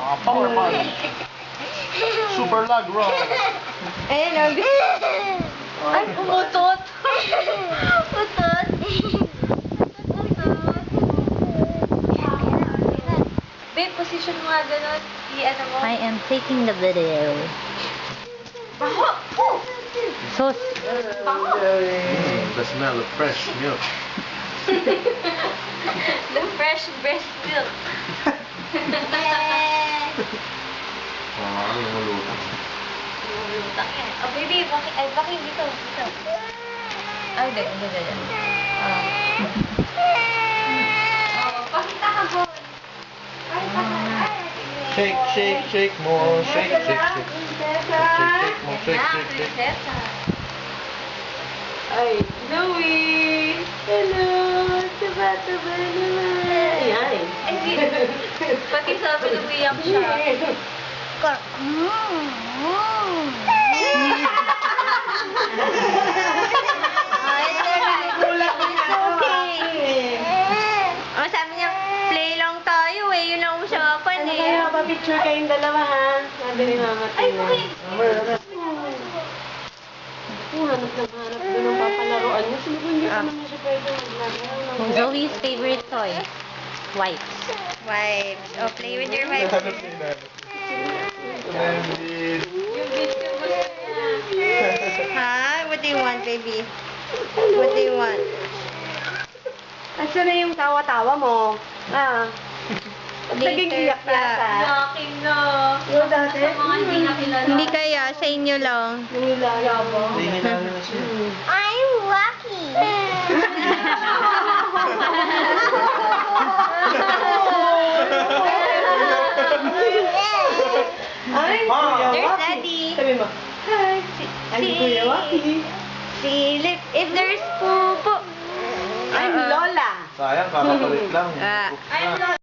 Power punch. Super lag roll. Ayan o. Ay, pumutot. Putot. Babe, position mo nga ganun. I-ano mo. I am taking the video. Baho! Sus. The smell of fresh milk. The fresh breast milk. Lumulutang. Lumulutang yan. Oh, baby, bakit dito? Ay, hindi. Pakita ka, Bon. Shake more. Shake more. Prinsesa. Ay, Louie! Hello! Taba naman! Ay. Pati sabi umiyak siya. Oh, sabi niya, play lang tayo eh. Yun ang usapan Ano eh. kayo? Pa-picture kayong dalawa ha? Sabi ni Mama Ay, Tina. bakit? Hanap doon ang papalaruan niya. Sino hindi pa naman siya pwede maglaro? Zoe's favorite toy. Wipes. Wipes. Oh, play with your wipes. Yung bitch yung gusto niya. Ha? What do you want, baby? What do you want? Asa na yung tawa-tawa mo? Ah. Ba't naging iyak yata? Yakin na. Yung dati? Sa mga hindi nakilala. Hindi kaya, sa inyo lang. Nangilala mo? I'm lucky. Ay, Kuya There's Waki. Daddy. Sabi mo, hi. Ay, Kuya Waki. Silip. If there's pupo. I'm Lola. Sayang, kakabalik lang. I'm Lola.